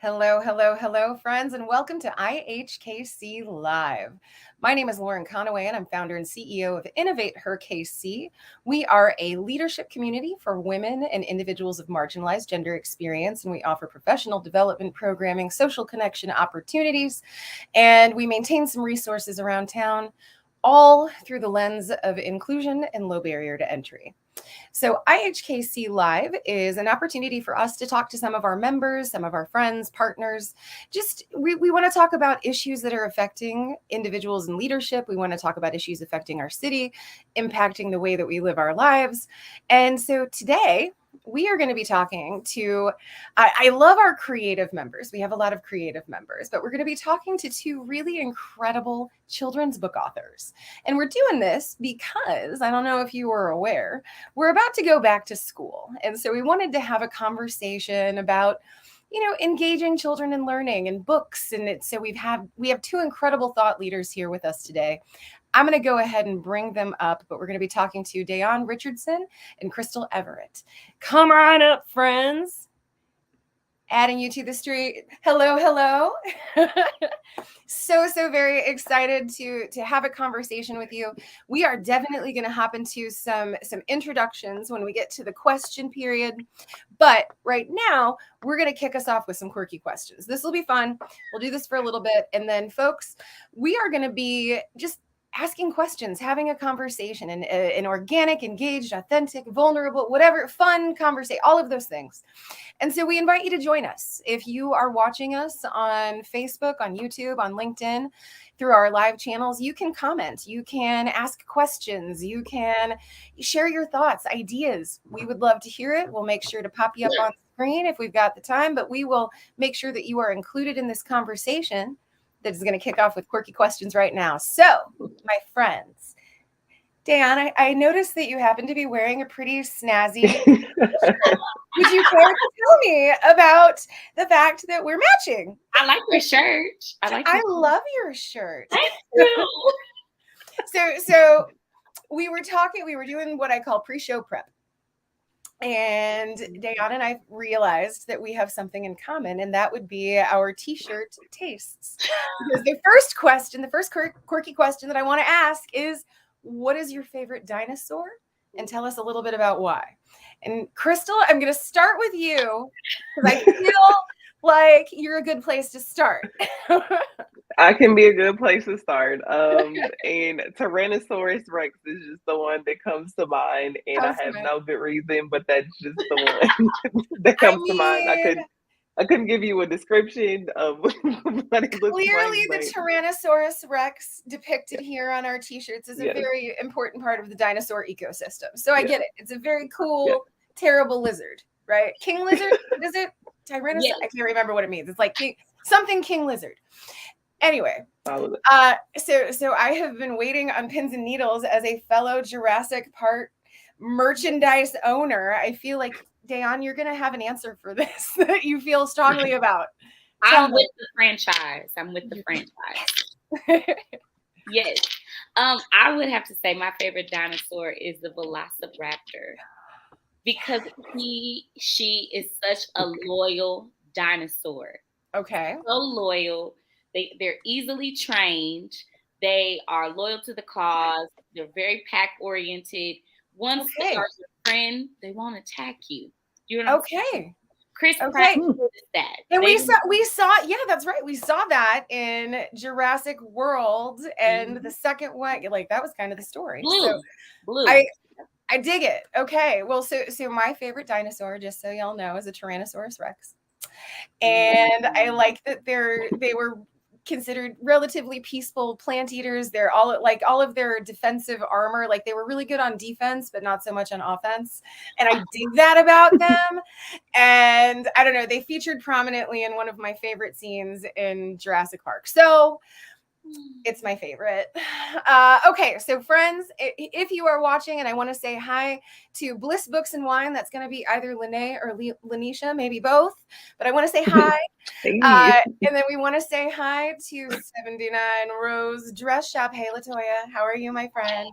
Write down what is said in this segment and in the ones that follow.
Hello, hello, hello, friends, and welcome to IHKC Live. My name is Lauren Conaway, and I'm founder and CEO of InnovateHER KC. We are a leadership community for women and individuals of marginalized gender experience, and we offer professional development programming, social connection opportunities, and we maintain some resources around town, all through the lens of inclusion and low barrier to entry. So IHKC Live is an opportunity for us to talk to some of our members, some of our friends, partners. We want to talk about issues that are affecting individuals in leadership. We want to talk about issues affecting our city, impacting the way that we live our lives. And so today, we are going to be talking to, I love our creative members. We have a lot of creative members, but we're going to be talking to two really incredible children's book authors. And we're doing this because, I don't know if you were aware, we're about to go back to school. And so we wanted to have a conversation about engaging children in learning and books. And so we have two incredible thought leaders here with us today. I'm going to go ahead and bring them up, but we're going to be talking to Dayon Richardson and Crystal Everett. Come on up, friends. Adding you to the street. Hello, hello. So very excited to have a conversation with you. We are definitely going to hop into some introductions when we get to the question period. But right now, we're going to kick us off with some quirky questions. This will be fun. We'll do this for a little bit. And then, folks, we are going to be just asking questions, having a conversation, an organic, engaged, authentic, vulnerable, whatever, fun conversation, all of those things. And so we invite you to join us. If you are watching us on Facebook, on YouTube, on LinkedIn, through our live channels, you can comment, you can ask questions, you can share your thoughts, ideas. We would love to hear it. We'll make sure to pop you up on screen if we've got the time, but we will make sure that you are included in this conversation that is going to kick off with quirky questions right now. So, my friends, Dayon, I noticed that you happen to be wearing a pretty snazzy. Would you care to tell me about the fact that we're matching? I like your shirt. I love your shirt. Thank you. So we were doing what I call pre-show prep. And Dayon and I realized that we have something in common, and that would be our t-shirt tastes. Because the first quirky question that I want to ask is, what is your favorite dinosaur? And tell us a little bit about why. And Crystal, I'm going to start with you because I feel like you're a good place to start. I can be a good place to start. And Tyrannosaurus Rex is just the one that comes to mind, and I have no good reason, but that's just the one that comes to mind. I couldn't give you a description of what it looks like. Clearly, the Tyrannosaurus Rex depicted here on our t-shirts is a very important part of the dinosaur ecosystem. So I get it. It's a very cool, terrible lizard, right? King lizard? What is it? Tyrannosaurus? Yeah. I can't remember what it means. It's like king lizard. Anyway, so I have been waiting on pins and needles as a fellow Jurassic Park merchandise owner. I feel like, Dayon, you're going to have an answer for this that you feel strongly about. I'm with the franchise. Yes. I would have to say my favorite dinosaur is the Velociraptor because she is such a loyal dinosaur. Okay. So loyal. They're easily trained. They are loyal to the cause. They're very pack oriented. Once they are your friend, they won't attack you. You know what I'm saying? Chris Pratt did that. And we saw, yeah, that's right. We saw that in Jurassic World, and the second one, like that was kind of the story. Blue. I dig it. Okay. Well, so my favorite dinosaur, just so y'all know, is a Tyrannosaurus Rex. And I like that they were considered relatively peaceful plant eaters. They're all of their defensive armor, like they were really good on defense, but not so much on offense. And I dig that about them. And I don't know, they featured prominently in one of my favorite scenes in Jurassic Park. So it's my favorite. Okay, so friends, if you are watching, and I want to say hi to Bliss Books and Wine, that's going to be either Lene or Lanisha, maybe both, but I want to say hi. And then we want to say hi to 79 Rose Dress Shop. Hey, Latoya, how are you, my friend?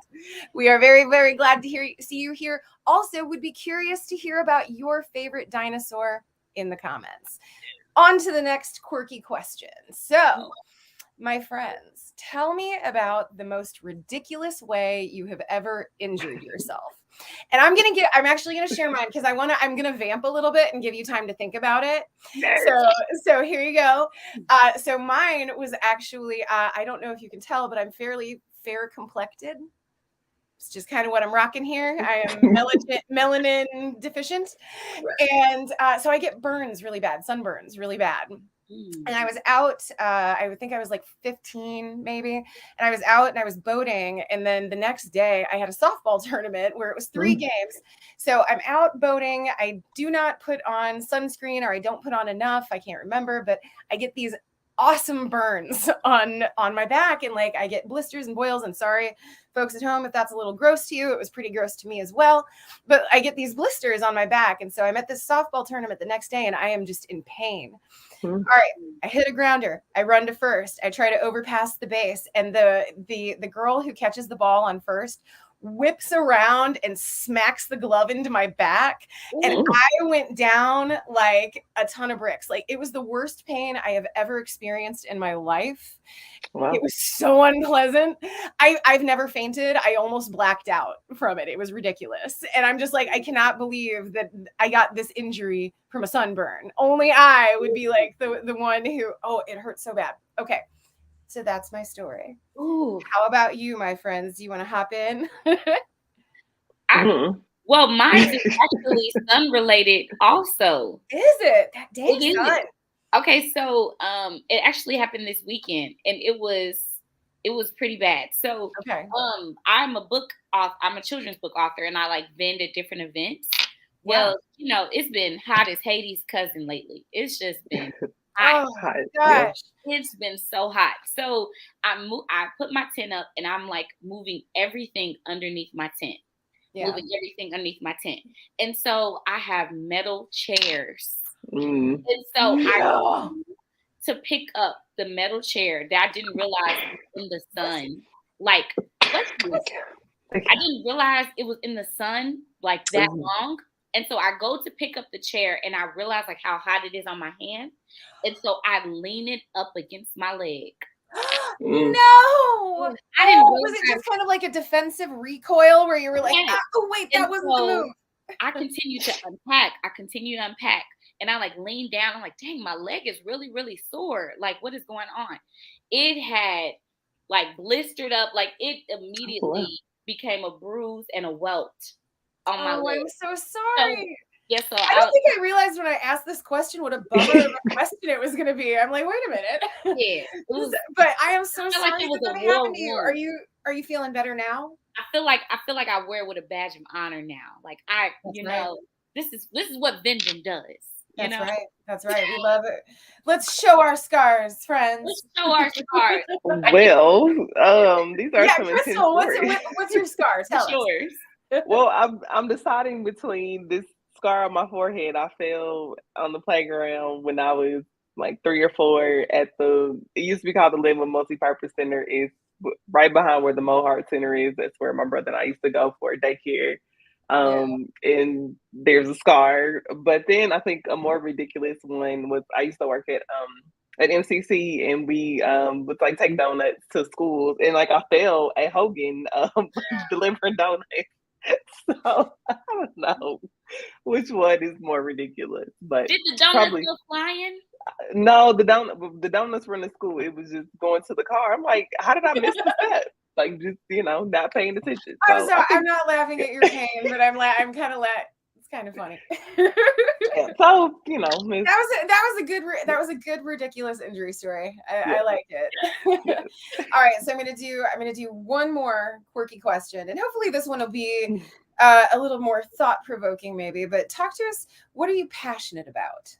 We are very, very glad to see you here. Also, would be curious to hear about your favorite dinosaur in the comments. On to the next quirky question. So, my friends, tell me about the most ridiculous way you have ever injured yourself. And I'm actually gonna share mine because I'm gonna vamp a little bit and give you time to think about it. So here you go. So mine was actually, I don't know if you can tell, but I'm fairly fair complected. It's just kind of what I'm rocking here. I am melanin deficient. And so I get burns really bad, sunburns really bad. And I was out, I would think I was like 15 maybe. And I was out and I was boating. And then the next day I had a softball tournament where it was 3 games. So I'm out boating. I do not put on sunscreen, or I don't put on enough. I can't remember, but I get these awesome burns on my back, and like I get blisters and boils. And sorry, folks at home, if that's a little gross to you. It was pretty gross to me as well. But I get these blisters on my back. And so I'm at this softball tournament the next day and I am just in pain. All right, I hit a grounder. I run to first. I try to overpass the base, and the girl who catches the ball on first whips around and smacks the glove into my back. And I went down like a ton of bricks. Like, it was the worst pain I have ever experienced in my life. Wow. It was so unpleasant. I've never fainted. I almost blacked out from it. It was ridiculous. And I'm just like, I cannot believe that I got this injury from a sunburn. Only I would be like the one who, oh, it hurts so bad. Okay. So that's my story. Ooh. How about you, my friends? Do you want to hop in? Well, mine is actually sun related also. Is it? That dang sun. Okay, so it actually happened this weekend, and it was pretty bad. So okay. I'm a children's book author, and I like vend at different events. Well, you know, it's been hot as Hades' cousin lately. It's just been hot. Oh my gosh. It's been so hot. So I put my tent up, and I'm like moving everything underneath my tent. Moving everything underneath my tent. And so I have metal chairs. And so I to pick up the metal chair that I didn't realize was in the sun. Like, I didn't realize it was in the sun like that long. And so I go to pick up the chair, and I realize like how hot it is on my hand. And so I lean it up against my leg. No, I didn't. Was it just kind of like a defensive recoil where you were like, oh wait, that wasn't the move? I continue to unpack. And I like lean down. I'm like, dang, my leg is really, really sore. Like, what is going on? It had like blistered up. Like, it immediately became a bruise and a welt on my leg. I'm so sorry. So I don't think I realized when I asked this question what a bummer of a question it was going to be. I'm like, wait a minute. Yeah. But I am so sorry that happened to you. Are you feeling better now? I feel like I wear it with a badge of honor now. Like this is what vending does. That's right. That's right. We love it. Let's show our scars, friends. Let's show our scars. Well, these are some Crystal, what's your scars? Tell us. Yours. Well, I'm deciding between this scar on my forehead. I fell on the playground when I was like 3 or 4 at it used to be called the Linwood Multipurpose Center. It's right behind where the Mohart Center is. That's where my brother and I used to go for daycare. And there's a scar. But then I think a more ridiculous one was I used to work at MCC, and we would like take donuts to schools, and like I fell at Hogan delivering donuts. So I don't know which one is more ridiculous, but did the donuts go flying? No, the donuts were in the school. It was just going to the car. I'm like, how did I miss the step? Like, just not paying attention. I'm sorry, I'm not laughing at your pain, but I'm kind of it's kind of funny. So that was a good ridiculous injury story. I like it. All right, so I'm gonna do one more quirky question, and hopefully this one will be a little more thought provoking, maybe. But talk to us. What are you passionate about?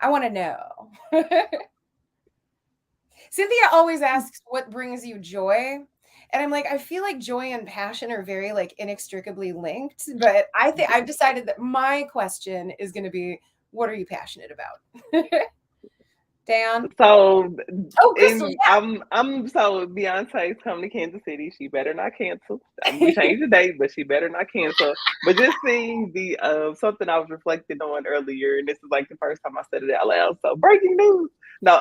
I want to know. Cynthia always asks, what brings you joy? And I'm like, I feel like joy and passion are very like inextricably linked, but I think I've decided that my question is going to be, what are you passionate about? Dan? So, Crystal, so Beyonce's coming to Kansas City. She better not cancel. We changed the date, but she better not cancel. But just seeing the something I was reflecting on earlier, and this is like the first time I said it out loud. So breaking news. No,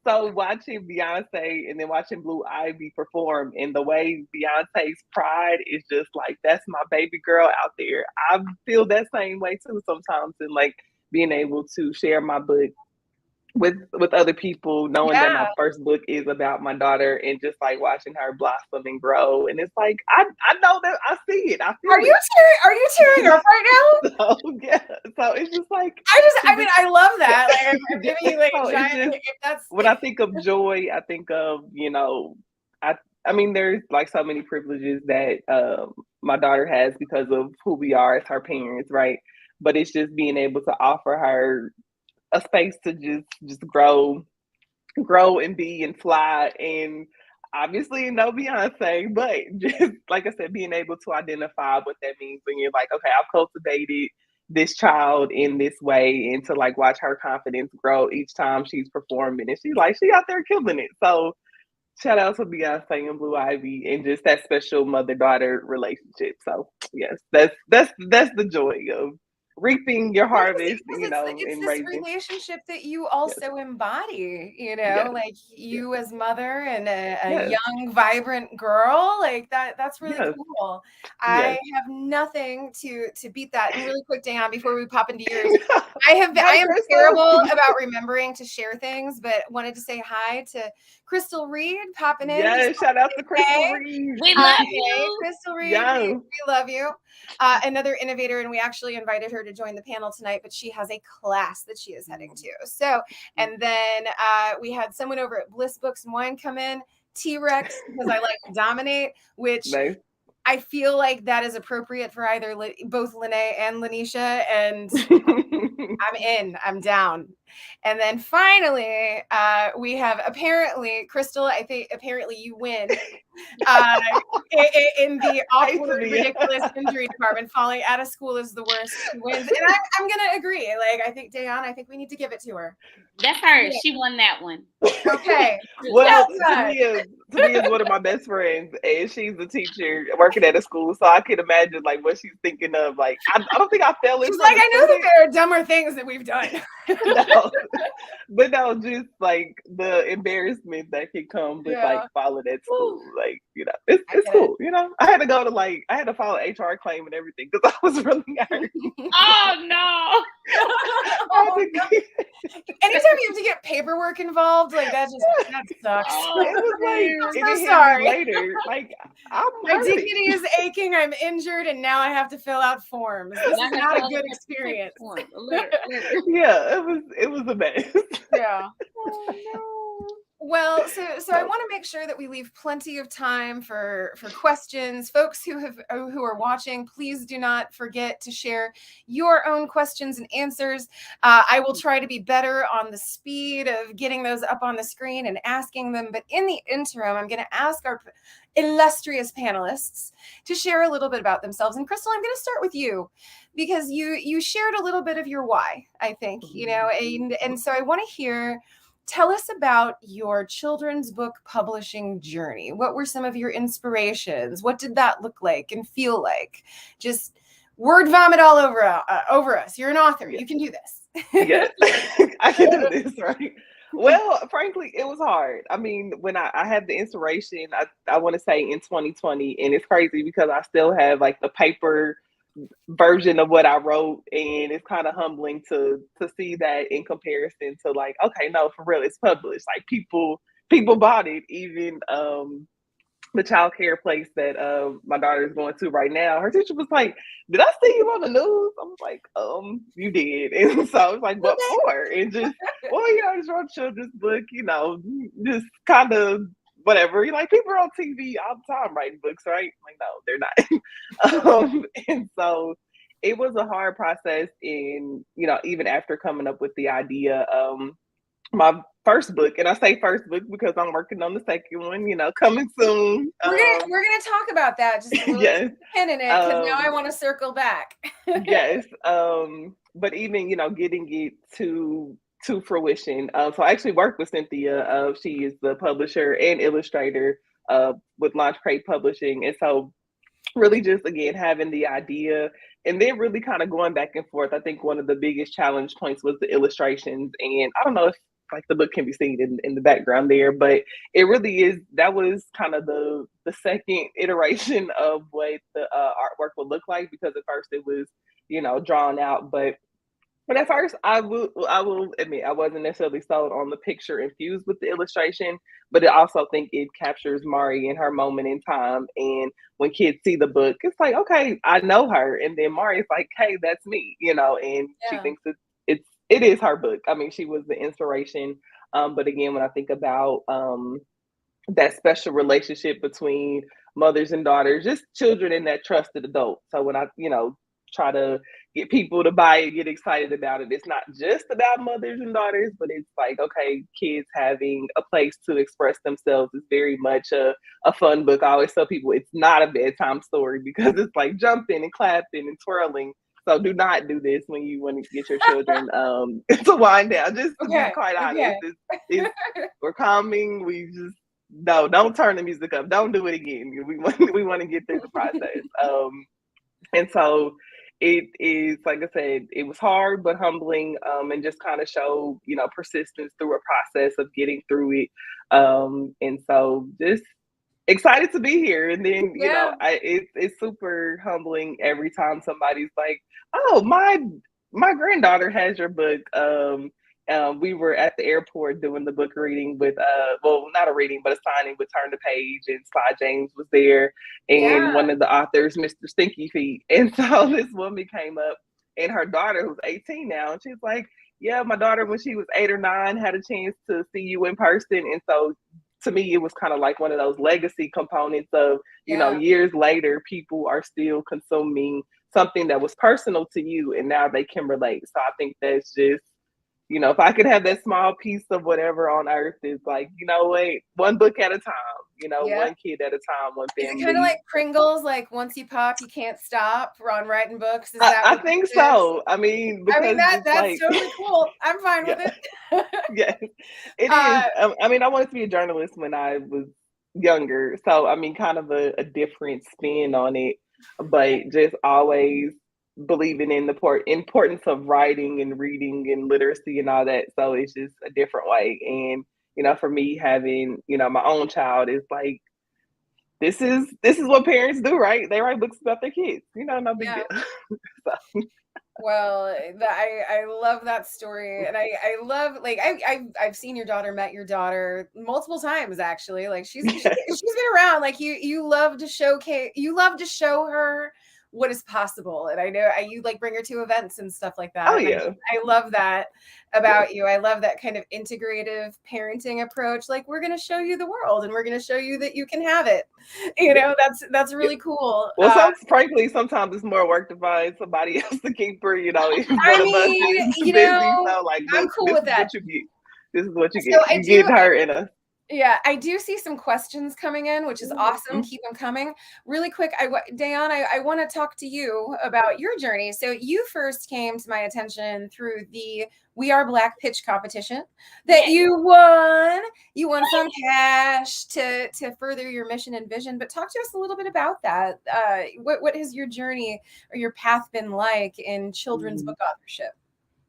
so watching Beyonce and then watching Blue Ivy perform, and the way Beyonce's pride is just like, that's my baby girl out there. I feel that same way too sometimes, and like being able to share my book with other people, knowing that my first book is about my daughter, and just like watching her blossom and grow. And it's like I know that I see it. I feel Are you tearing up right now? So yeah. So it's just like I love that. Like I'm giving you like so a giant if that's when I think of joy, I think of, I mean there's like so many privileges that my daughter has because of who we are as her parents, right? But it's just being able to offer her a space to just grow and be and fly, and obviously no Beyonce, but just like I said, being able to identify what that means when you're like, okay, I've cultivated this child in this way, and to like watch her confidence grow each time she's performing, and she out there killing it. So shout out to Beyonce and Blue Ivy, and just that special mother-daughter relationship. So yes, that's the joy of reaping your harvest, it's and this raising. relationship that you also embody, Yes. like you as mother and a Yes. young, vibrant girl, like that's really Yes. cool. Yes. I have nothing to beat that. And really quick, Dan, before we pop into yours, I am terrible about remembering to share things, but wanted to say hi to Crystal Reed popping in. Yes, shout out to Crystal Reed. We love you. Crystal Reed. Yes. We love you. Another innovator, and we actually invited her to join the panel tonight, but she has a class that she is heading to. So, and then we had someone over at Bliss Books and Wine come in, T-Rex, because I like to dominate, which Nice. I feel like that is appropriate for either both Lene and Lanisha, and I'm down. And then finally, we have apparently, Crystal, I think apparently you win in the awkward, ridiculous injury department. Falling out of school is the worst. She wins. And I'm going to agree. Like, I think, Dayan, I think we need to give it to her. That's her. Yeah. She won that one. Okay. Well, to me is one of my best friends, and she's a teacher working at a school, so I can imagine like what she's thinking of. Like, I don't think I fell into. She's like, I know that there are dumber things that we've done. No, but no, just like the embarrassment that can come with like following at school. Like, it's cool. I had to go to I had to file an HR claim and everything because I was really hurt. Oh no. Anytime you have to get paperwork involved, like that sucks. Oh, it was like, I'm so sorry. Later, like my dignity is aching. I'm injured, and now I have to fill out forms. This is not a good experience. Yeah, it was a mess. Yeah. Oh, no. Well, so I want to make sure that we leave plenty of time for questions. Folks who are watching, please do not forget to share your own questions and answers. I will try to be better on the speed of getting those up on the screen and asking them. But in the interim, I'm going to ask our illustrious panelists to share a little bit about themselves. And Crystal, I'm going to start with you because you shared a little bit of your why, I think, and so I want to hear. Tell us about your children's book publishing journey. What were some of your inspirations? What did that look like and feel like? Just word vomit all over us. You're an author. You can do this. Yes, I can do this, right? Well, frankly, it was hard. I mean, when I had the inspiration, I want to say in 2020, and it's crazy because I still have like the paper version of what I wrote, and it's kind of humbling to see that in comparison to like, okay, no, for real, it's published. Like people bought it. Even the child care place that my daughter is going to right now, her teacher was like, "Did I see you on the news?" I was like, you did." And so I was like, "What for?" And just, well, I just wrote a children's book, just kind of whatever. Like, people are on TV all the time writing books, right? Like, no, they're not. And so it was a hard process in, even after coming up with the idea. My first book, and I say first book because I'm working on the second one, coming soon. We're gonna talk about that. Just a little pin in it, because now I want to circle back. Yes. But even, getting it to to fruition. So I actually work with Cynthia. She is the publisher and illustrator with Launch Crate Publishing. And so really just again having the idea and then really kind of going back and forth. I think one of the biggest challenge points was the illustrations. And I don't know if like the book can be seen in the background there, but it really is, that was kind of the second iteration of what the artwork would look like, because at first it was, you know, drawn out. But at first, I will admit I wasn't necessarily sold on the picture infused with the illustration, but I also think it captures Mari in her moment in time. And when kids see the book, it's like, okay, I know her, and then Mari is like, hey, that's me, you know, and she thinks it is her book. I mean, she was the inspiration. But again, when I think about that special relationship between mothers and daughters, just children and that trusted adult. So when I, you know, try to get people to buy it, get excited about it, it's not just about mothers and daughters, but it's like, okay, kids having a place to express themselves is very much a fun book. I always tell people it's not a bedtime story because it's like jumping and clapping and twirling. So do not do this when you want to get your children to wind down. Just to be quite honest, we're calming. We just no, don't turn the music up. Don't do it again. We want to get through the process. And so it is, like I said, it was hard but humbling, and just kind of showed, you know, persistence through a process of getting through it. And so just excited to be here. And then, you know, it's super humbling every time somebody's like, oh, my granddaughter has your book. We were at the airport doing the book reading with, well, not a reading, but a signing with Turn the Page, and Sly James was there, and one of the authors, Mr. Stinky Feet. And so this woman came up, and her daughter, who's 18 now, and she's like, yeah, my daughter, when she was 8 or 9, had a chance to see you in person. And so to me, it was kind of like one of those legacy components of, you know, years later, people are still consuming something that was personal to you, and now they can relate. So I think that's just, you know, if I could have that small piece of whatever on earth, is like, you know what, one book at a time, you know, one kid at a time, one family. Is it kind of like Pringles, like once you pop, you can't stop? Ron writing books. Is that I think so. I mean, because that's like, totally cool. I'm fine with it. Yes, it is. I mean, I wanted to be a journalist when I was younger, so I mean, kind of a different spin on it, but just always believing in the importance of writing and reading and literacy and all that. So it's just a different way. And, you know, for me, having, you know, my own child is like, this is what parents do, right? They write books about their kids, you know, no big deal. So. Well, I love that story, and I love, like, I've seen your daughter, met your daughter multiple times actually. Like she's been around. Like you love to showcase, you love to show her what is possible, and I know you like bring her to events and stuff like that. Oh yeah, I love that about you. I love that kind of integrative parenting approach. Like, we're going to show you the world, and we're going to show you that you can have it. You know, that's really cool. Well, frankly, sometimes it's more work to find somebody else to keep her. You know, if one of us is busy, so like, I'm cool with that. This is what you get. You get her in a. Yeah, I do see some questions coming in, which is awesome. Keep them coming. Really quick, Dayan, I want to talk to you about your journey. So you first came to my attention through the We Are Black pitch competition that you won. You won some cash to further your mission and vision. But talk to us a little bit about that. What has your journey or your path been like in children's book authorship?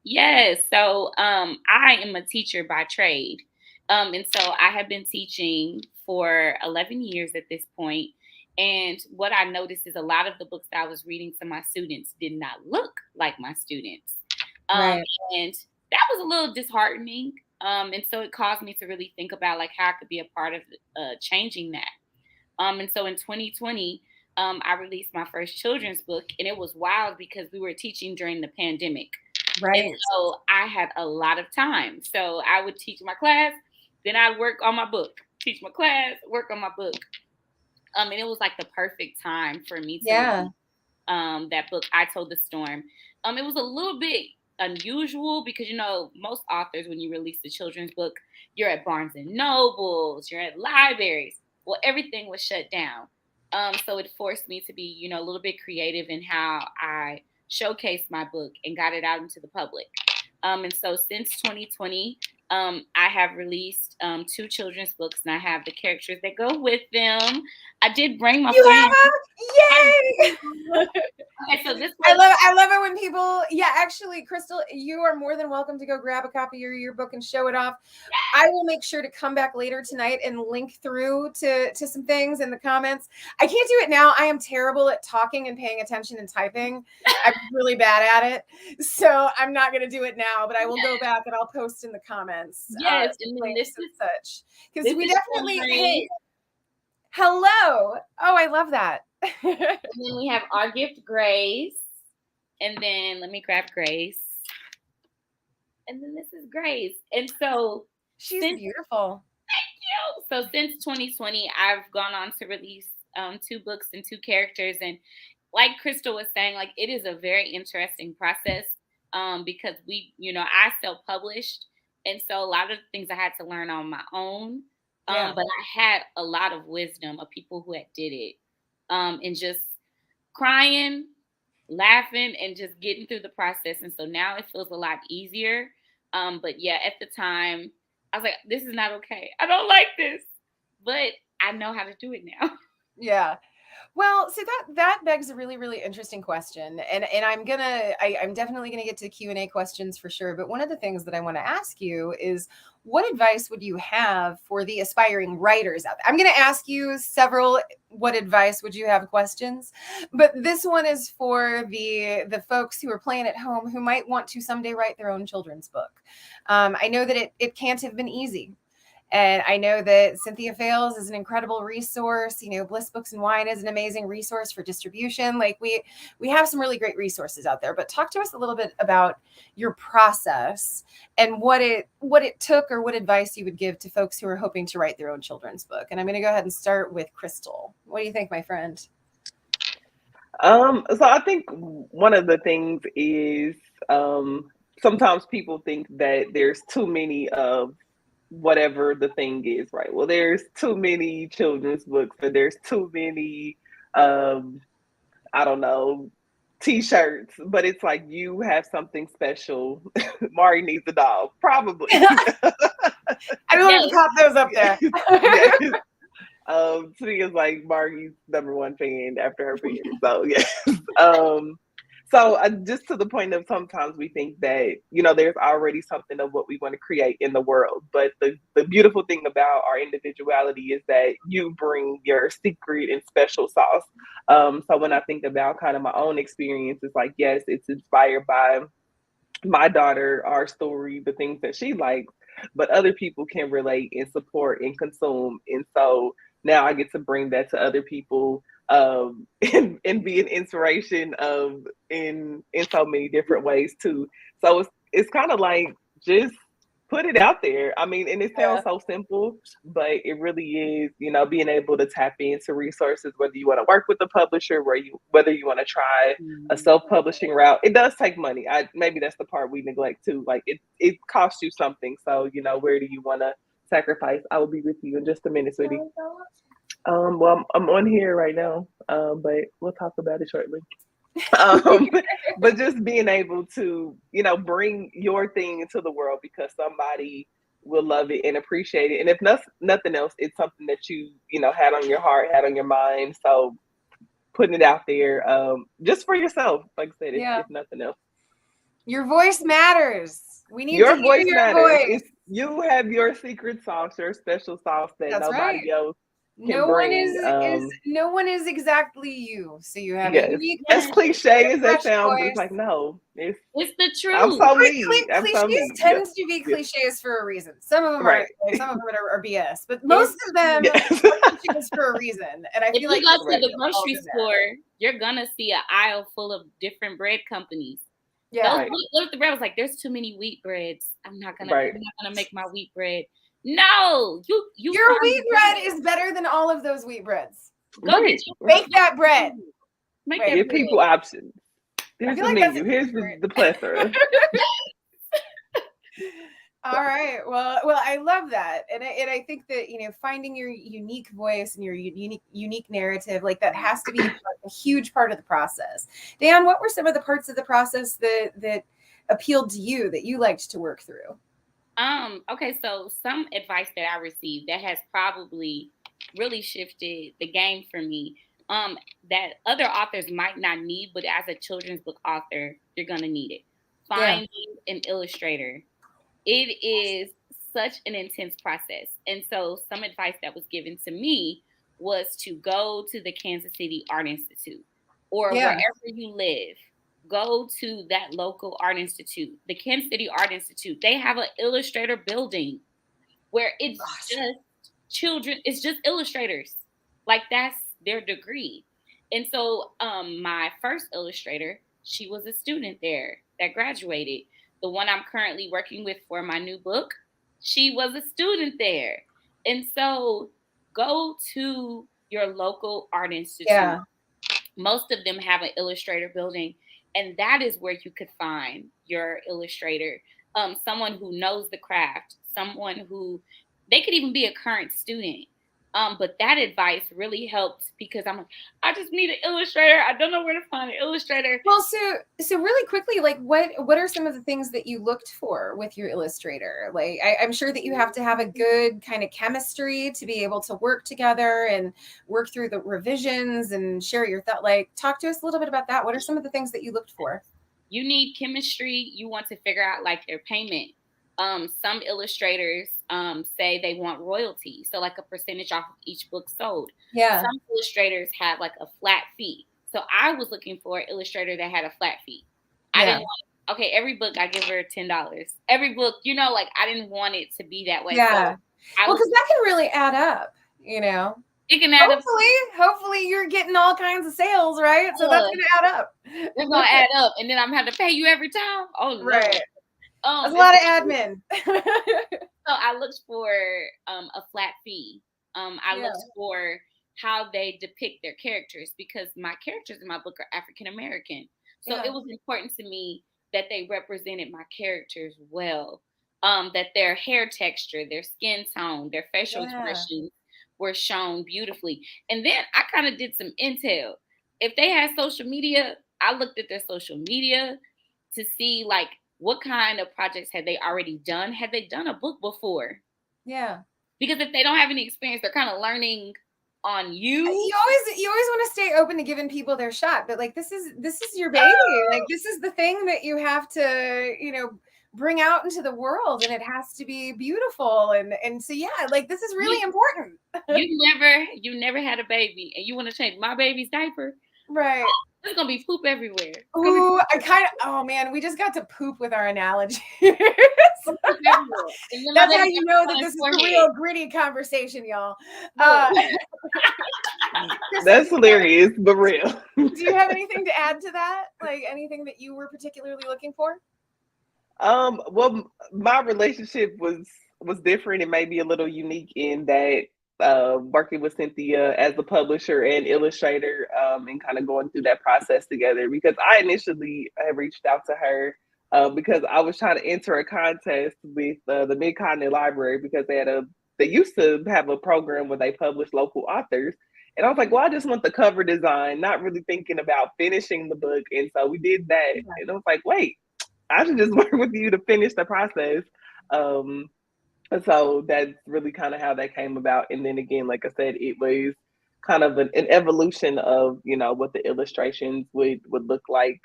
Yes, so I am a teacher by trade. And so I have been teaching for 11 years at this point. And what I noticed is a lot of the books that I was reading to my students did not look like my students. And that was a little disheartening. And so it caused me to really think about like how I could be a part of changing that. And so in 2020, I released my first children's book, and it was wild because we were teaching during the pandemic. Right. And so I had a lot of time. So I would teach my class, then I'd work on my book, teach my class, work on my book. And it was like the perfect time for me to read, that book, I Told the Storm. It was a little bit unusual because, you know, most authors, when you release a children's book, you're at Barnes and Nobles, you're at libraries. Well, everything was shut down. So it forced me to be, you know, a little bit creative in how I showcased my book and got it out into the public. And so since 2020, I have released 2 children's books, and I have the characters that go with them. I did bring my friends. Yay! Okay, so this I love it when people, actually, Crystal, you are more than welcome to go grab a copy of your yearbook and show it off. I will make sure to come back later tonight and link through to some things in the comments. I can't do it now. I am terrible at talking and paying attention and typing. I'm really bad at it. So I'm not going to do it now, but I will go back and I'll post in the comments. Yes, and then this is such. Because we definitely, hey, hello. Oh, I love that. And then we have our gift, Grace. And then let me grab Grace. And then this is Grace. And so she's beautiful. Thank you. So since 2020, I've gone on to release 2 books and 2 characters. And like Crystal was saying, like, it is a very interesting process because I self-published. And so a lot of the things I had to learn on my own. But I had a lot of wisdom of people who had did it. And just crying, laughing, and just getting through the process. And so now it feels a lot easier. But yeah, at the time, I was like, this is not okay. I don't like this. But I know how to do it now. Yeah. Well, so that begs a really, really interesting question. And I'm definitely gonna get to Q&A questions for sure. But one of the things that I want to ask you is, what advice would you have for the aspiring writers out there? I'm going to ask you several what advice would you have questions, but this one is for the folks who are playing at home who might want to someday write their own children's book. I know that it can't have been easy. And I know that Cynthia Fales is an incredible resource. Bliss Books and Wine is an amazing resource for distribution. Like we have some really great resources out there. But talk to us a little bit about your process and what it took, or what advice you would give to folks who are hoping to write their own children's book. And I'm going to go ahead and start with Crystal. What do you think, my friend? So I think one of the things is sometimes people think that there's too many of whatever the thing is, right? Well, there's too many children's books, or there's too many, I don't know, t-shirts, but it's like you have something special. Mari needs a dog, probably. I don't want to pop those up there. Yes. Tania's like Mari's #1 fan after her fan. So yes. So just to the point of, sometimes we think that, there's already something of what we want to create in the world. But the beautiful thing about our individuality is that you bring your secret and special sauce. So when I think about kind of my own experience, it's like, yes, it's inspired by my daughter, our story, the things that she likes, but other people can relate and support and consume. And so now I get to bring that to other people and be an inspiration in so many different ways too. So it's kind of like, just put it out there. I mean, and it sounds so simple, but it really is, being able to tap into resources, whether you want to work with a publisher, whether you want to try a self-publishing route. It does take money. Maybe that's the part we neglect too. Like it costs you something. So, where do you want to sacrifice? I will be with you in just a minute, sweetie. Well, I'm on here right now, but we'll talk about it shortly. But just being able to, bring your thing into the world because somebody will love it and appreciate it. And if nothing else, it's something that you had on your heart, had on your mind. So putting it out there, just for yourself, like I said, if nothing else. Your voice matters. We need your to voice hear your matters. voice. You have your secret sauce, your special sauce that nobody else. No one is exactly you. So you have a unique, as cliche as that sounds, it's like, no, it's the truth. I'm so me. Cliches tend to be cliches for a reason. Some of them are some of them are BS, but most of them are cliches for a reason. And I feel like if you go to the grocery store, you're gonna see an aisle full of different bread companies. Yeah, look at the bread. I was like, there's too many wheat breads. I'm not gonna make my wheat bread. No, your wheat bread is better than all of those wheat breads. Make that bread. Give people options. Here's the menu. Here's the plethora. All right. Well, I love that, and I think that finding your unique voice and your unique narrative, like that, has to be a huge part of the process. Dan, what were some of the parts of the process that appealed to you that you liked to work through? Okay, so some advice that I received that has probably really shifted the game for me, that other authors might not need, but as a children's book author, you're gonna need it. Finding an illustrator. It is such an intense process. And so some advice that was given to me was to go to the Kansas City Art Institute or wherever you live. Go to that local art institute, the Kansas City Art Institute. They have an illustrator building where it's just children, it's just illustrators. Like that's their degree. And so my first illustrator, she was a student there that graduated. The one I'm currently working with for my new book, she was a student there. And so go to your local art institute. Yeah. Most of them have an illustrator building, and that is where you could find your illustrator. Someone who knows the craft, someone who, they could even be a current student. But that advice really helped because I'm like, I just need an illustrator. I don't know where to find an illustrator. Well, so really quickly, like what are some of the things that you looked for with your illustrator? Like I'm sure that you have to have a good kind of chemistry to be able to work together and work through the revisions and share your thought. Like, talk to us a little bit about that. What are some of the things that you looked for? You need chemistry. You want to figure out like their payment. Some illustrators say they want royalty, so like a percentage off of each book sold. Yeah. Some illustrators have like a flat fee. So I was looking for an illustrator that had a flat fee. I didn't want, okay, every book I give her $10. Every book, you know, like I didn't want it to be that way. Yeah. So well, because that can really add up, you know. It can add up. Hopefully you're getting all kinds of sales, right? So that's gonna add up. It's gonna add up, and then I'm gonna have to pay you every time. Oh, right. Lord. There's a lot of admin. So I looked for a flat fee. I looked for how they depict their characters because my characters in my book are African American. So it was important to me that they represented my characters well. That their hair texture, their skin tone, their facial expressions were shown beautifully. And then I kind of did some intel. If they had social media, I looked at their social media to see like what kind of projects had they already done? Had they done a book before? Yeah. Because if they don't have any experience, they're kind of learning on you. You always want to stay open to giving people their shot, but like this is your baby. Like this is the thing that you have to, you know, bring out into the world, and it has to be beautiful. And so like this is really important. You never had a baby, and you want to change my baby's diaper, right? There's gonna be poop everywhere. Ooh, oh man, we just got to poop with our analogy. That's how you know that this is a real gritty conversation, y'all. That's hilarious, but real. Do you have anything to add to that? Like anything that you were particularly looking for? Well, my relationship was different. It may be a little unique in that working with Cynthia as the publisher and illustrator, and kind of going through that process together, because I initially had reached out to her because I was trying to enter a contest with the Mid-Continent Library, because they used to have a program where they publish local authors. And I was like, well, I just want the cover design, not really thinking about finishing the book. And so we did that. And I was like, wait, I should just work with you to finish the process. So that's really kind of how that came about. And then again, like I said, it was kind of an evolution of, you know, what the illustrations would look like,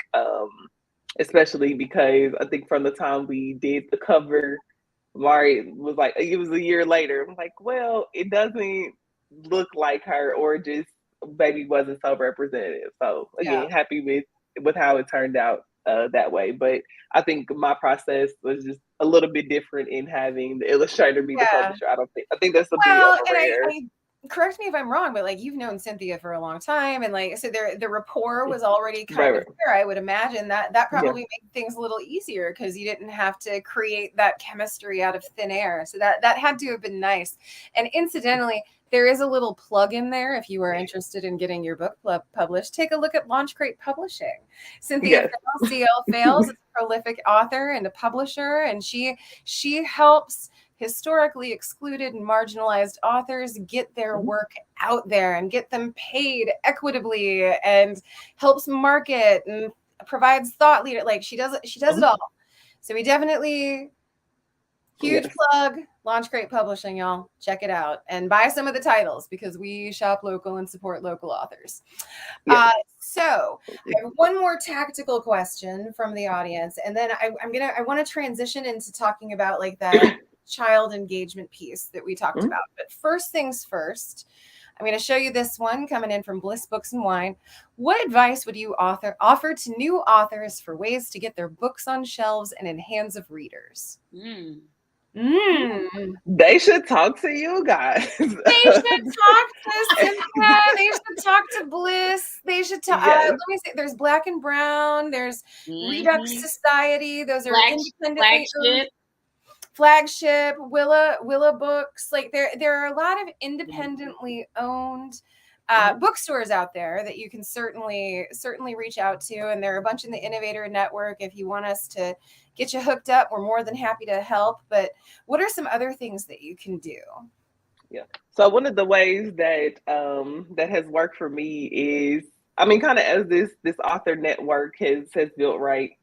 especially because I think from the time we did the cover, Mari was like, it was a year later. I'm like, well, it doesn't look like her, or just maybe wasn't so representative. So again, happy with how it turned out that way. But I think my process was just a little bit different in having the illustrator be the publisher. I think that's a bit rare. Correct me if I'm wrong, but like you've known Cynthia for a long time, and like so the rapport was already kind of there. I would imagine that probably made things a little easier because you didn't have to create that chemistry out of thin air. So that had to have been nice. And incidentally, there is a little plug in there. If you are interested in getting your book published, take a look at Launch Crate Publishing. Cynthia Fails, CL Fails, is a prolific author and a publisher, and she helps historically excluded and marginalized authors get their work out there and get them paid equitably, and helps market and provides thought leader. Like she does it all. So we definitely, huge plug, Launch Crate Publishing, y'all. Check it out and buy some of the titles because we shop local and support local authors. Yes. So I have one more tactical question from the audience, and then I want to transition into talking about like that child engagement piece that we talked about. But first things first, I'm going to show you this one coming in from Bliss Books and Wine. What advice would you offer to new authors for ways to get their books on shelves and in hands of readers? They should talk to you guys. They should talk to Cynthia. They should talk to Bliss. They should talk. Let me say, there's Black and Brown. There's Redux Society. Those are independently owned. Flagship, Willa Books. Like there are a lot of independently owned bookstores out there that you can certainly reach out to, and there are a bunch in the Innovator Network. If you want us to get you hooked up, we're more than happy to help. But what are some other things that you can do? Yeah. So one of the ways that that has worked for me is, I mean, kind of as this author network has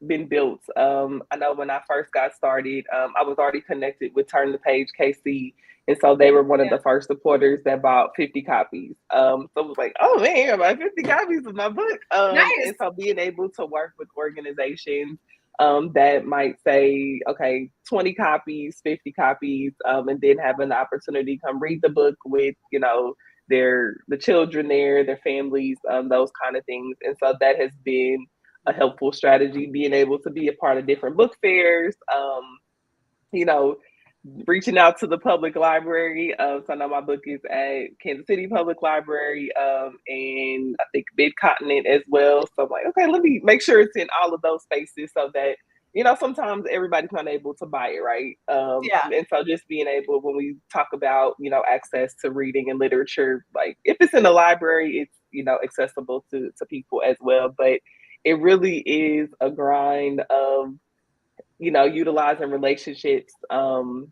been built. I know when I first got started, I was already connected with Turn the Page KC. And so they were one of the first supporters that bought 50 copies. So it was like, oh man, about 50 copies of my book. Nice. And so being able to work with organizations that might say, okay, 20 copies, 50 copies, and then having the opportunity to come read the book with, you know, the children there, their families, those kind of things. And so that has been a helpful strategy, being able to be a part of different book fairs, you know, reaching out to the public library. So I know my book is at Kansas City Public Library, and I think Mid-Continent as well. So I'm like, okay, let me make sure it's in all of those spaces so that, you know, sometimes everybody's not able to buy it, right? And so just being able, when we talk about, you know, access to reading and literature, like if it's in the library, it's, you know, accessible to people as well. But it really is a grind of, you know, utilizing relationships and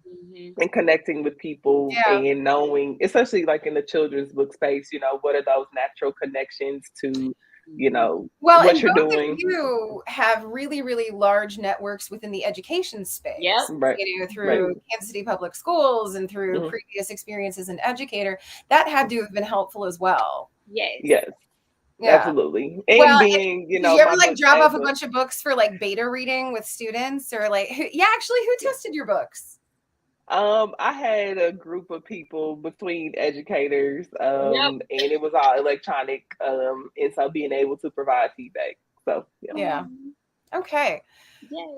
connecting with people and knowing, especially like in the children's book space, you know, what are those natural connections to, you know, what you're doing. You have really, really large networks within the education space, right. You know, through Kansas City Public Schools and through previous experiences as an educator. That had to have been helpful as well. Yes. Yeah. Absolutely. And being, you know, did you ever like drop off a bunch of books for like beta reading with students, or like, who tested your books? I had a group of people between educators, and it was all electronic, and so being able to provide feedback. So okay. Yes.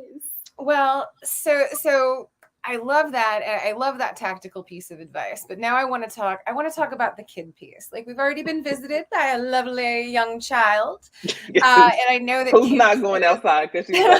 Well, so I love that. I love that tactical piece of advice. But now I want to talk about the kid piece. Like, we've already been visited by a lovely young child, and I know that who's not going outside because she's well,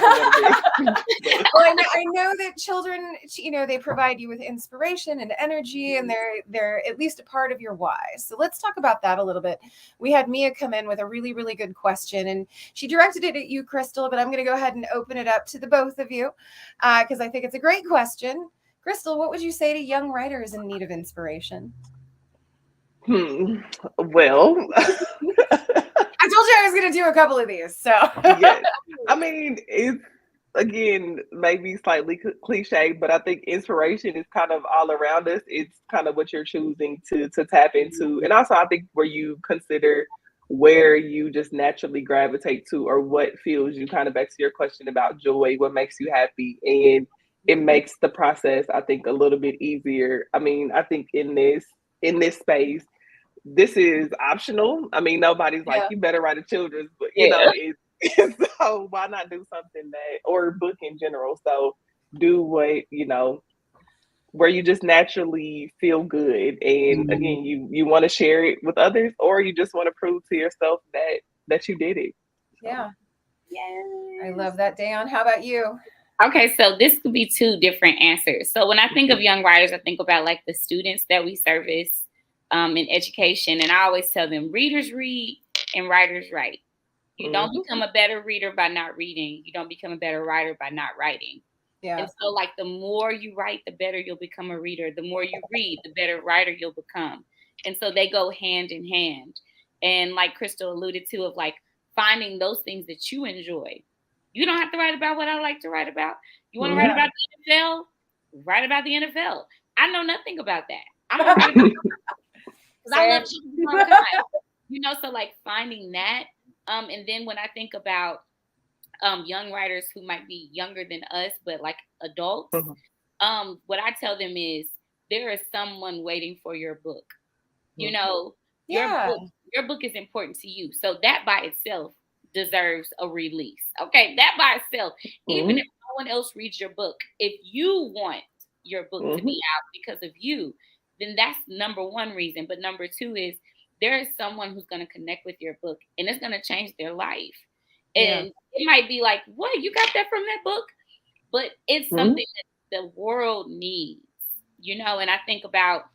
I know that children, you know, they provide you with inspiration and energy, and they're at least a part of your why. So let's talk about that a little bit. We had Mia come in with a really, really good question, and she directed it at you, Crystal. But I'm going to go ahead and open it up to the both of you because I think it's a great question. Crystal, what would you say to young writers in need of inspiration? Well, I told you I was going to do a couple of these. So, yes. I mean, it's, again, maybe slightly cliche, but I think inspiration is kind of all around us. It's kind of what you're choosing to tap into. And also, I think where you consider where you just naturally gravitate to, or what feels you, kind of back to your question about joy, what makes you happy. And it makes the process, I think, a little bit easier. I mean, I think in this space, this is optional. I mean, nobody's like, you better write a children's book, you know, so why not do something or book in general? So do what, you know, where you just naturally feel good. And again, you want to share it with others, or you just want to prove to yourself that you did it. Yeah. I love that, Dayon. How about you? Okay, so this could be two different answers. So when I think of young writers, I think about like the students that we service in education. And I always tell them, readers read and writers write. You don't become a better reader by not reading. You don't become a better writer by not writing. Yeah. And so like the more you write, the better you'll become a reader. The more you read, the better writer you'll become. And so they go hand in hand. And like Crystal alluded to, of like finding those things that you enjoy. You don't have to write about what I like to write about. You want to write about the NFL? Write about the NFL. I know nothing about that. I'm gonna write about because I love children all the time. You know, so like finding that. And then when I think about young writers who might be younger than us, but like adults, what I tell them is there is someone waiting for your book. You know, your book is important to you. So that by itself deserves a release. Okay, that by itself, even if no one else reads your book, if you want your book to be out because of you, then that's number one reason. But number two is there is someone who's going to connect with your book and it's going to change their life. And it might be like, what, you got that from that book? But it's something that the world needs, you know, and I think about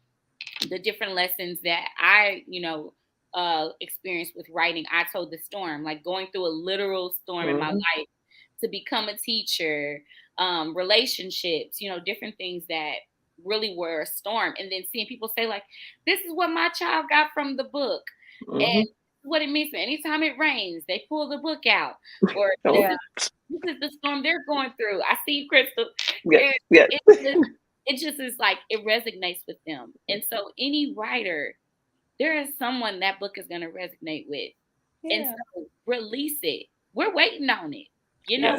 the different lessons that I, you know, experienced with writing. I Told the Storm, like going through a literal storm in my life to become a teacher, relationships, you know, different things that really were a storm. And then seeing people say like, this is what my child got from the book. And what it means. Anytime it rains, they pull the book out. Or this is the storm they're going through. I see Crystal. It just is like, it resonates with them. And so any writer, there is someone that book is going to resonate with. And so release it. We're waiting on it. You know,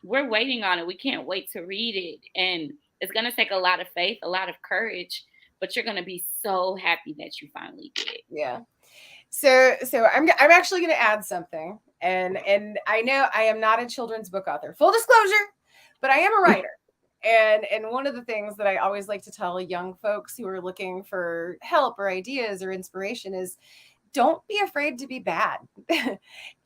we're waiting on it. We can't wait to read it. And it's going to take a lot of faith, a lot of courage, but you're going to be so happy that you finally did it. Yeah. So I'm actually going to add something. And I know I am not a children's book author, full disclosure, but I am a writer. And one of the things that I always like to tell young folks who are looking for help or ideas or inspiration is don't be afraid to be bad.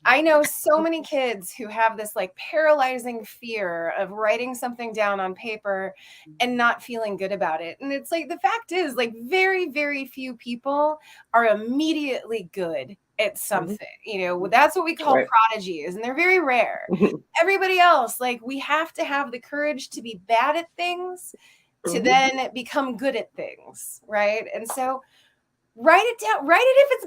I know so many kids who have this like paralyzing fear of writing something down on paper and not feeling good about it. And it's like, the fact is like very, very few people are immediately good at something, you know, that's what we call prodigies, and they're very rare. Everybody else, like, we have to have the courage to be bad at things to then become good at things, right? And so write it down, write it if it's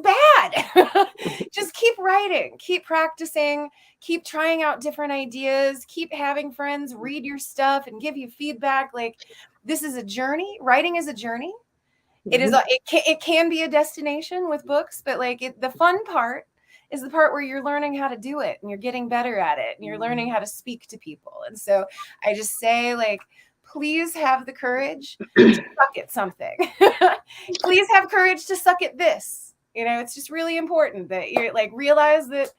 bad. Just keep writing, keep practicing, keep trying out different ideas, keep having friends read your stuff and give you feedback. Like, this is a journey. Writing is a journey. It can be a destination with books, but like the fun part is the part where you're learning how to do it and you're getting better at it and you're learning how to speak to people. And so I just say, like, please have the courage to suck at something. Please have courage to suck at this. You know, it's just really important that you're like, realize that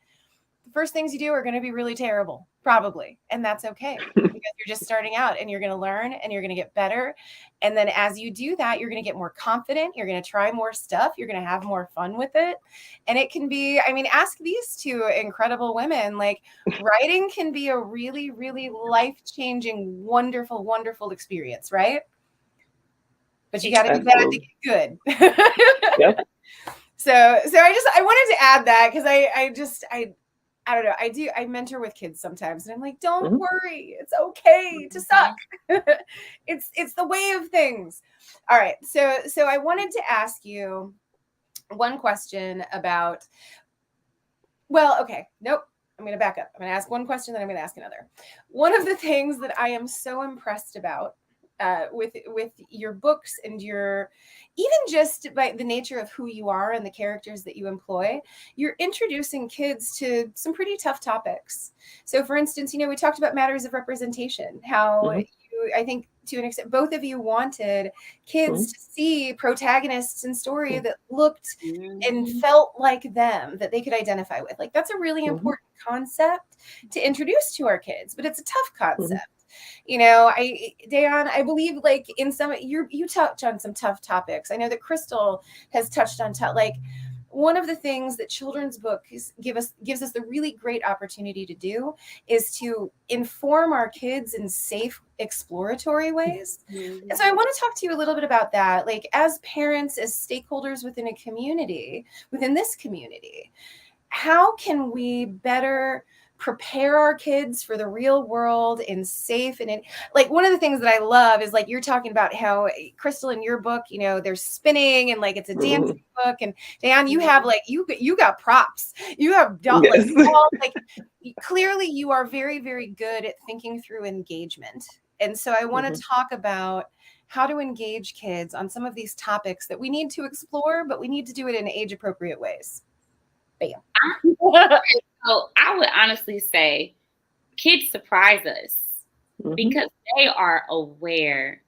the first things you do are going to be really terrible, probably. And that's okay, because you're just starting out and you're going to learn and you're going to get better. And then as you do that, you're going to get more confident. You're going to try more stuff. You're going to have more fun with it. And it can be, I mean, ask these two incredible women, like, writing can be a really, really life-changing, wonderful, wonderful experience, right? But you got to be bad to get good. So I wanted to add that because I don't know. I mentor with kids sometimes and I'm like, don't worry. It's okay to suck. It's the way of things. All right. So I wanted to ask you one question about, well, okay. Nope. I'm going to back up. I'm going to ask one question, then I'm going to ask another. One of the things that I am so impressed about with your books and your, even just by the nature of who you are and the characters that you employ, you're introducing kids to some pretty tough topics. So for instance, you know, we talked about matters of representation, how I think to an extent, both of you wanted kids to see protagonists in story that looked and felt like them, that they could identify with. Like, that's a really important concept to introduce to our kids, but it's a tough concept. You know, Dayon, I believe, like, in some, you touch on some tough topics. I know that Crystal has touched on like, one of the things that children's books gives us the really great opportunity to do is to inform our kids in safe, exploratory ways. And so I want to talk to you a little bit about that. Like, as parents, as stakeholders within a community, within this community, how can we better prepare our kids for the real world in safe and like one of the things that I love is like you're talking about how Crystal in your book, you know, there's spinning and like it's a dancing book, and Dan, you have like you got props, you have like all, like clearly you are very, very good at thinking through engagement. And so I want to talk about how to engage kids on some of these topics that we need to explore, but we need to do it in age appropriate ways. Bam. So I would honestly say kids surprise us because they are aware.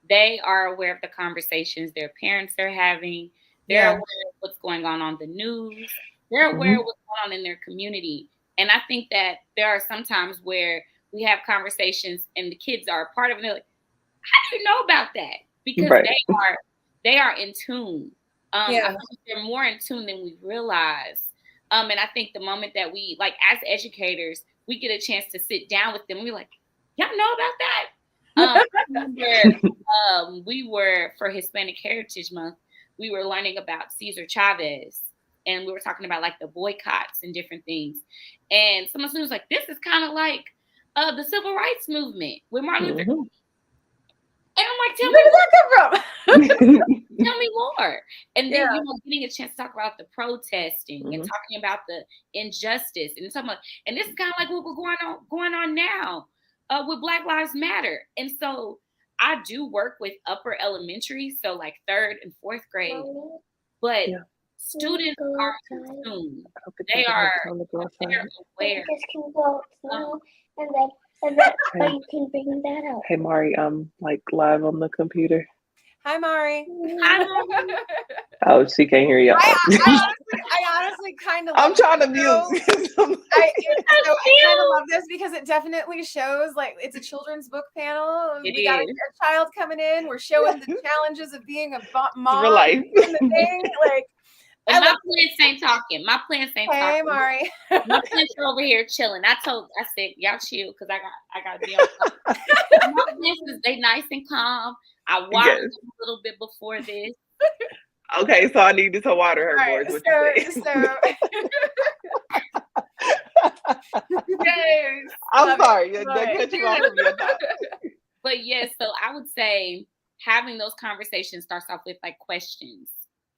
They are aware of the conversations their parents are having. They're aware of what's going on the news. They're aware of what's going on in their community. And I think that there are some times where we have conversations and the kids are a part of it. And they're like, how do you know about that? Because they are in tune. I think they're more in tune than we realize. And I think the moment that we, like, as educators, we get a chance to sit down with them, we're like, y'all know about that? We were, for Hispanic Heritage Month, we were learning about Cesar Chavez. And we were talking about, like, the boycotts and different things. And someone was like, this is kind of like the Civil Rights Movement with Martin Luther King. And I'm like, where did that come from? Tell me more. And then, you know, getting a chance to talk about the protesting and talking about the injustice and something like, and this is kind of like what we're going on now with Black Lives Matter. And so I do work with upper elementary, so like 3rd and 4th grade, but students are in tune. They're aware. And then you can bring that up. Hey Mari, I'm like live on the computer. Hi Mari. Oh, she can't hear you. I honestly kind of. I'm trying to mute. I kind of love this because it definitely shows like it's a children's book panel. We got a child coming in. We're showing the challenges of being a mom. Real life. In the thing, like. And my plants ain't talking. My plants ain't talking. Hey, Mari. My plants are over here chilling. I said, y'all chill because I got to be on top. My plants, they nice and calm. I watered them a little bit before this. Okay, so I needed to water her more. I'm sorry. That cut you off from your thought. But yes, so I would say having those conversations starts off with like questions.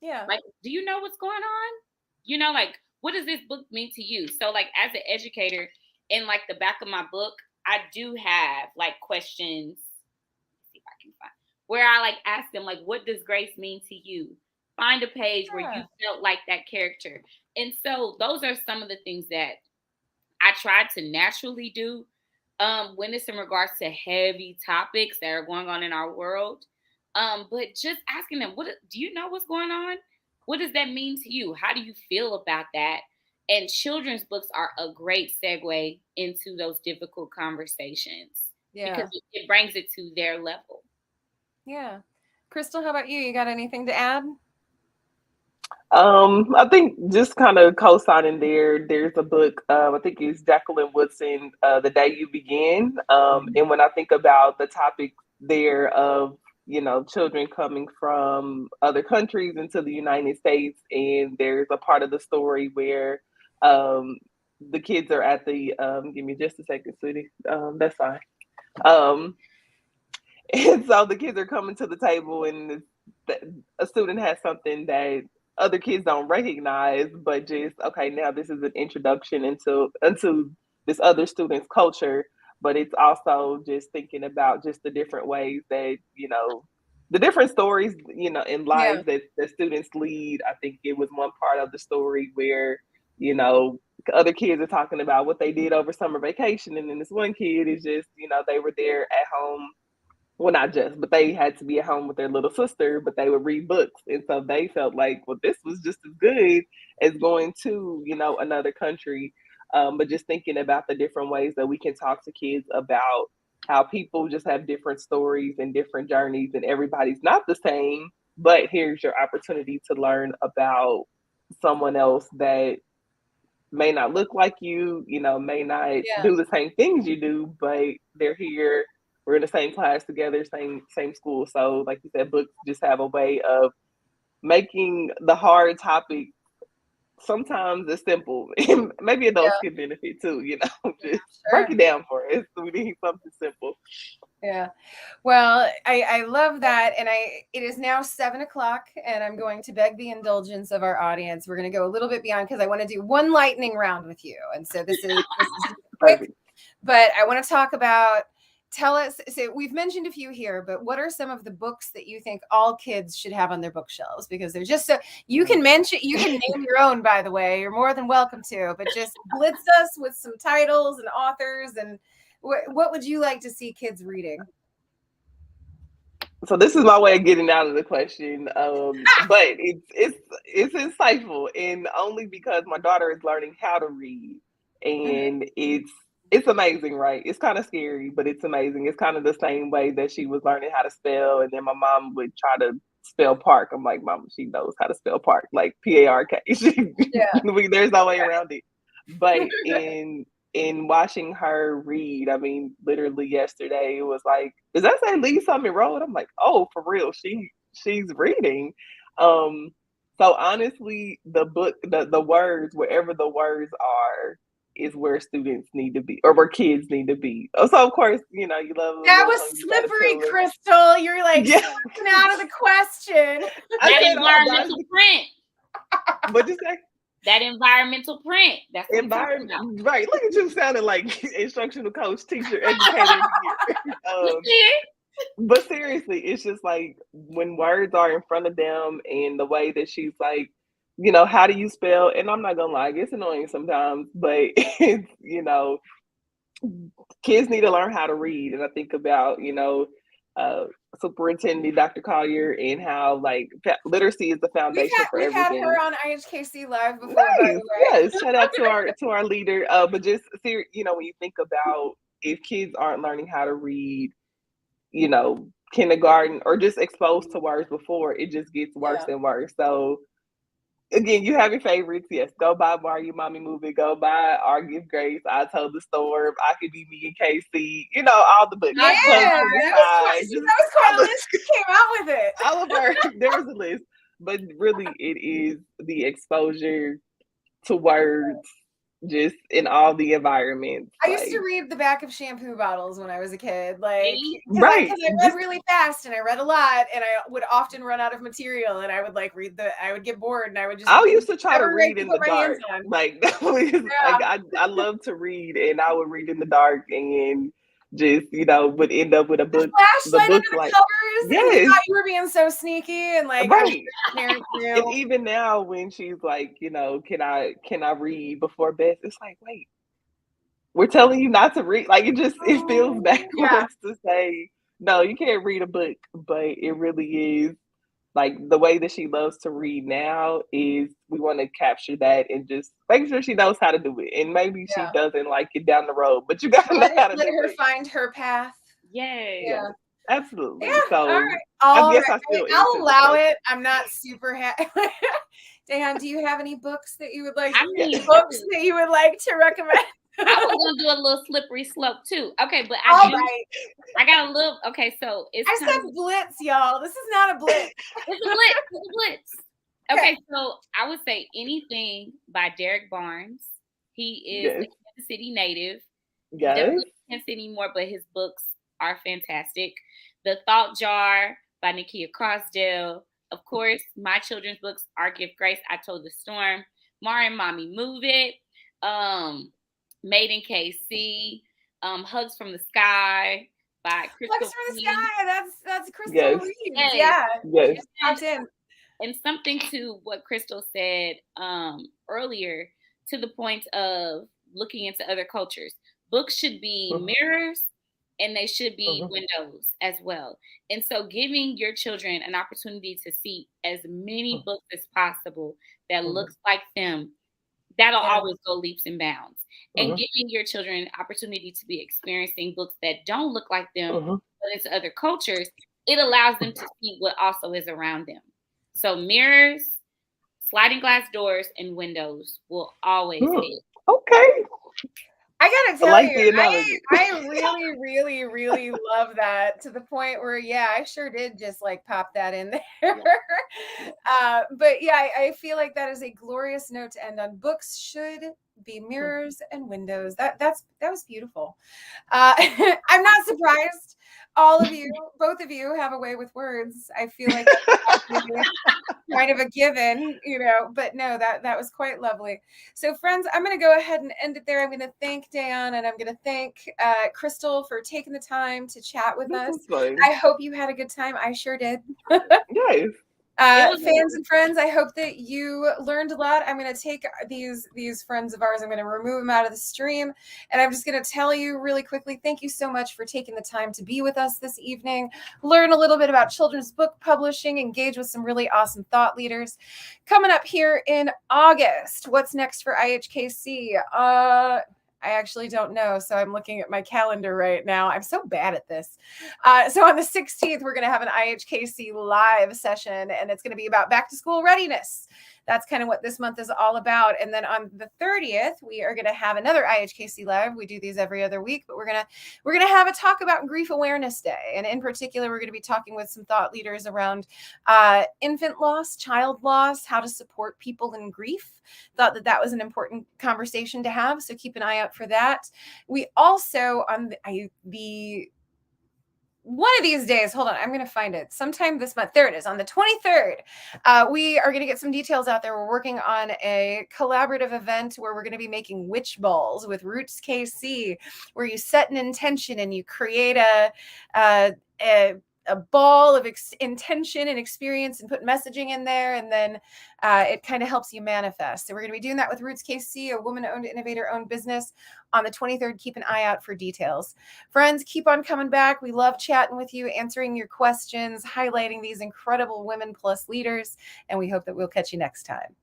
Yeah. Like, do you know what's going on? You know, like, what does this book mean to you? So, like, as an educator, in like the back of my book, I do have like questions. Let's see if I can find where I like ask them, like, what does grace mean to you? Find a page where you felt like that character. And so those are some of the things that I try to naturally do when it's in regards to heavy topics that are going on in our world. But just asking them, do you know what's going on? What does that mean to you? How do you feel about that? And children's books are a great segue into those difficult conversations because it brings it to their level. Yeah. Crystal, how about you? You got anything to add? I think just kind of co-signing there's a book, I think it's Jacqueline Woodson, The Day You Begin. And when I think about the topic there of, you know, children coming from other countries into the United States, and there's a part of the story where the kids are at the, give me just a second, sweetie. That's fine. And so the kids are coming to the table and a student has something that other kids don't recognize, but just, okay, now this is an introduction into this other student's culture. But it's also just thinking about just the different ways that, you know, the different stories, you know, in lives that students lead. I think it was one part of the story where, you know, other kids are talking about what they did over summer vacation. And then this one kid is just, you know, they were there at home. Well, not just, but they had to be at home with their little sister, but they would read books. And so they felt like, well, this was just as good as going to, you know, another country. But just thinking about the different ways that we can talk to kids about how people just have different stories and different journeys, and everybody's not the same, but here's your opportunity to learn about someone else that may not look like you, you know, may not do the same things you do, but they're here. We're in the same class together, same school. So like you said, books just have a way of making the hard topic sometimes it's simple. Maybe adults can benefit too, just break it down for us. We need something simple. Yeah. Well, I love that. And it is now 7:00 and I'm going to beg the indulgence of our audience. We're going to go a little bit beyond because I want to do one lightning round with you. And so this is quick, but I want to talk about, tell us, so we've mentioned a few here, but what are some of the books that you think all kids should have on their bookshelves? Because they're just so, you can name your own, by the way, you're more than welcome to, but just blitz us with some titles and authors and what would you like to see kids reading? So this is my way of getting out of the question, but it's insightful, and only because my daughter is learning how to read, and it's amazing, right? It's kind of scary, but it's amazing. It's kind of the same way that she was learning how to spell, and then my mom would try to spell park. I'm like, Mom, she knows how to spell park, like PARK. There's no way around it. But in watching her read, I mean, literally yesterday, it was like, does that say Lee Summit Road? I'm like, oh, for real, she's reading. So honestly, the book, the words, wherever the words are, is where students need to be, or where kids need to be. So of course, you love that was slippery, Crystal. You're like out of the question. That environmental print. What'd you say? That environmental print. That's environment, right? Look at you sounding like instructional coach, teacher, educator. But seriously, it's just like when words are in front of them, and the way that she's like, how do you spell? And I'm not gonna lie, it gets annoying sometimes, but it's, kids need to learn how to read. And I think about, Superintendent Dr. Collier, and how literacy is the foundation for everything. We've had her on IHKC Live before. Yes, shout out to our leader. But just when you think about, if kids aren't learning how to read, kindergarten or just exposed to words before, it just gets worse and worse. So again, you have your favorites. Yes, go buy Are You Mommy Movie. Go buy Our Give Grace. I Told the Storm. I Could Be Me and KC. All the books. Yeah, that was quite a list. You came out with it. Oliver, there's a list. But really, it is the exposure to words, just in all the environments. I used to read the back of shampoo bottles when I was a kid, right? Because I read really fast and I read a lot, and I would often run out of material, and I would I would get bored, and I would just. I used to try to read in the dark. I love to read, and I would read in the dark, and just would end up with a book. Flashlight under the covers. Yes, you thought you were being so sneaky and right. And even now, when she's like, can I read before bed? It's like, wait, we're telling you not to read. It feels backwards to say no, you can't read a book, but it really is. The way that she loves to read now is, we want to capture that and just make sure she knows how to do it. And maybe she doesn't like it down the road, but you gotta know how to let her find her path. Yay. Yeah. Absolutely. Yeah, so all right. I'll allow it. I'm not super happy. Dan, do you have any books that you would like? Books that you would like to recommend? I was gonna do a little slippery slope too. Okay, but I got a little. Okay, so I said blitz, y'all. This is not a blitz. It's a blitz. It's a blitz. Okay, so I would say anything by Derek Barnes. He is a Kansas City native. Yes. Definitely can't say anymore, but his books are fantastic. The Thought Jar by Nakia Crossdale. Of course, my children's books are Give Grace, I Told the Storm, Mara and Mommy Move It, Made in KC, Hugs from the Sky by Crystal. Hugs from the Sky. That's Crystal Reeves. Yes. And something to what Crystal said earlier, to the point of looking into other cultures. Books should be mirrors, and they should be windows as well. And so giving your children an opportunity to see as many books as possible that looks like them, that'll always go leaps and bounds. And giving your children an opportunity to be experiencing books that don't look like them, but into other cultures, it allows them to see what also is around them. So mirrors, sliding glass doors, and windows will always be. Okay. I gotta I tell like you, the analogy. I really, really, really love that, to the point where, yeah, I sure did just like pop that in there. But yeah, I feel like that is a glorious note to end on. Books should be mirrors and windows. That was beautiful. I'm not surprised. All of you, both of you, have a way with words. I feel like that's kind of a given, but no, that was quite lovely. So friends, I'm going to go ahead and end it there. I'm going to thank Dan, and I'm going to thank Crystal for taking the time to chat with us. I hope you had a good time. I sure did. Yes. Fans and friends, I hope that you learned a lot. I'm going to take these friends of ours, I'm going to remove them out of the stream, and I'm just going to tell you really quickly, thank you so much for taking the time to be with us this evening, learn a little bit about children's book publishing, engage with some really awesome thought leaders. Coming up here in August, what's next for IHKC? I actually don't know. So I'm looking at my calendar right now. I'm so bad at this. So on the 16th, we're going to have an IHKC live session, and it's going to be about back to school readiness. That's kind of what this month is all about. And then on the 30th, we are going to have another IHKC live. We do these every other week, but we're going to have a talk about Grief Awareness Day. And in particular, we're going to be talking with some thought leaders around infant loss, child loss, how to support people in grief. Thought that was an important conversation to have. So keep an eye out for that. We also, on the one of these days, hold on, I'm going to find it sometime this month. There it is, on the 23rd. We are going to get some details out there. We're working on a collaborative event where we're going to be making witch balls with Roots KC, where you set an intention and you create a ball of intention and experience and put messaging in there, and then it kind of helps you manifest. So we're going to be doing that with Roots KC, a woman-owned, innovator-owned business, on the 23rd. Keep an eye out for details. Friends, keep on coming back. We love chatting with you, answering your questions, highlighting these incredible women plus leaders, and we hope that we'll catch you next time.